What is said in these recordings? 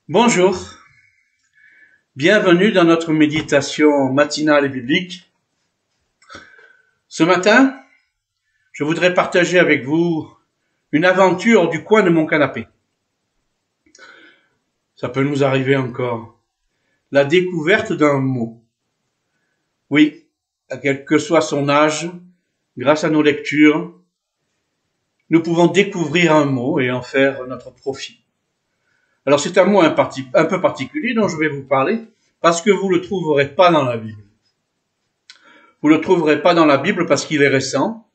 Bonjour, bienvenue dans notre méditation matinale et biblique. Ce matin, je voudrais partager avec vous une aventure du coin de mon canapé. Ça peut nous arriver encore. La découverte d'un mot. Oui, quel que soit son âge, grâce à nos lectures, nous pouvons découvrir un mot et en faire notre profit. Alors c'est un mot un peu particulier dont je vais vous parler, parce que vous ne le trouverez pas dans la Bible. Vous ne le trouverez pas dans la Bible parce qu'il est récent,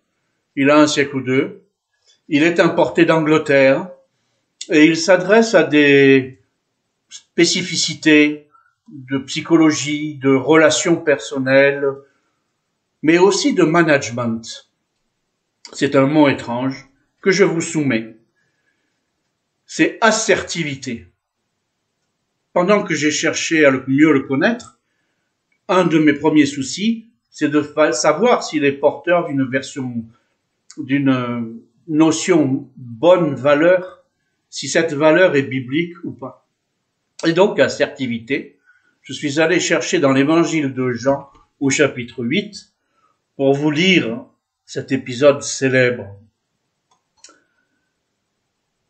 il a un siècle ou deux, il est importé d'Angleterre, et il s'adresse à des spécificités de psychologie, de relations personnelles, mais aussi de management. C'est un mot étrange que je vous soumets. C'est assertivité. Pendant que j'ai cherché à mieux le connaître, un de mes premiers soucis, c'est de savoir s'il est porteur d'une notion bonne valeur, si cette valeur est biblique ou pas. Et donc, assertivité, je suis allé chercher dans l'évangile de Jean au chapitre 8 pour vous lire cet épisode célèbre.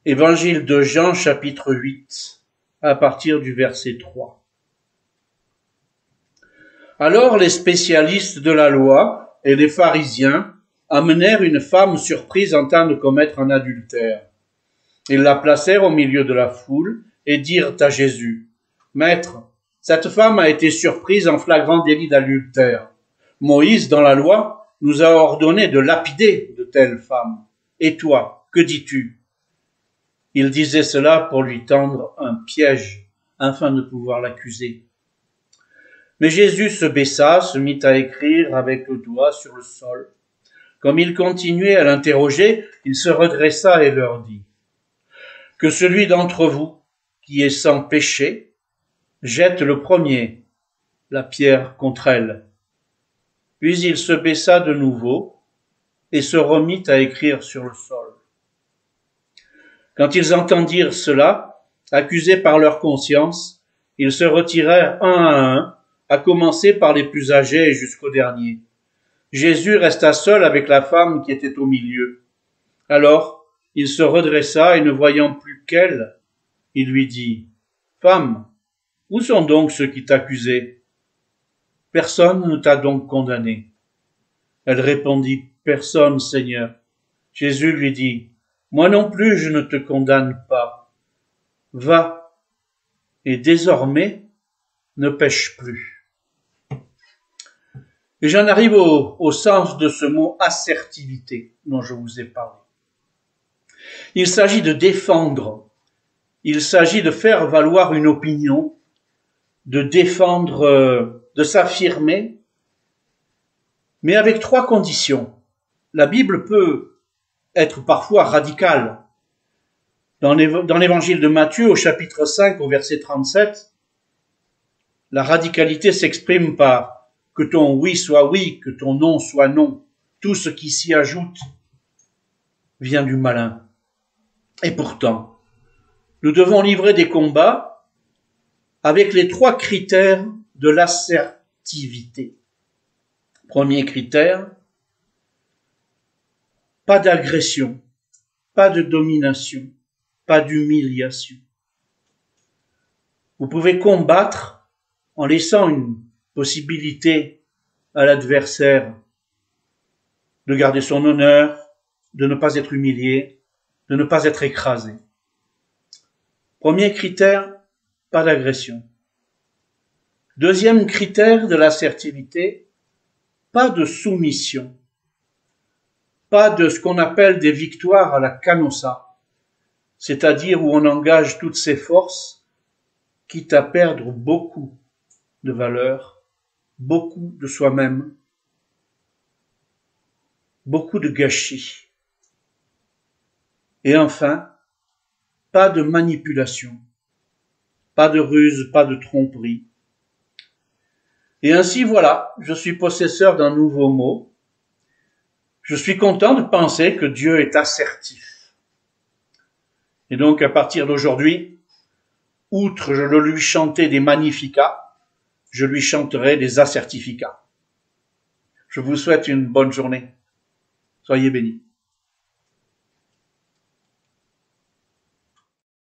Évangile de Jean, chapitre 8, à partir du verset 3. Alors les spécialistes de la loi et les pharisiens amenèrent une femme surprise en train de commettre un adultère. Ils la placèrent au milieu de la foule et dirent à Jésus, « Maître, cette femme a été surprise en flagrant délit d'adultère. Moïse, dans la loi, nous a ordonné de lapider de telles femmes. Et toi, que dis-tu » Il disait cela pour lui tendre un piège, afin de pouvoir l'accuser. Mais Jésus se baissa, se mit à écrire avec le doigt sur le sol. Comme il continuait à l'interroger, il se redressa et leur dit, « Que celui d'entre vous qui est sans péché jette le premier la pierre contre elle. » Puis il se baissa de nouveau et se remit à écrire sur le sol. Quand ils entendirent cela, accusés par leur conscience, ils se retirèrent un à un, à commencer par les plus âgés et jusqu'au dernier. Jésus resta seul avec la femme qui était au milieu. Alors, il se redressa et ne voyant plus qu'elle, il lui dit, « Femme, où sont donc ceux qui t'accusaient ? Personne ne t'a donc condamné. » Elle répondit, « Personne, Seigneur. » Jésus lui dit, « Moi non plus je ne te condamne pas. Va, et désormais ne pêche plus. » Et j'en arrive au sens de ce mot assertivité dont je vous ai parlé. Il s'agit de défendre, il s'agit de faire valoir une opinion, de défendre, de s'affirmer, mais avec trois conditions. La Bible peut être parfois radicale. Dans l'évangile de Matthieu, au chapitre 5, au verset 37, la radicalité s'exprime par que ton oui soit oui, que ton non soit non. Tout ce qui s'y ajoute vient du malin. Et pourtant, nous devons livrer des combats avec les trois critères de l'assertivité. Premier critère, pas d'agression, pas de domination, pas d'humiliation. Vous pouvez combattre en laissant une possibilité à l'adversaire de garder son honneur, de ne pas être humilié, de ne pas être écrasé. Premier critère, pas d'agression. Deuxième critère de l'assertivité, pas de soumission. Pas de ce qu'on appelle des victoires à la canossa, c'est-à-dire où on engage toutes ses forces, quitte à perdre beaucoup de valeur, beaucoup de soi-même, beaucoup de gâchis. Et enfin, pas de manipulation, pas de ruse, pas de tromperie. Et ainsi, voilà, je suis possesseur d'un nouveau mot. Je suis content de penser que Dieu est assertif. Et donc, à partir d'aujourd'hui, outre je le lui chantais des magnificats, je lui chanterai des assertificats. Je vous souhaite une bonne journée. Soyez bénis.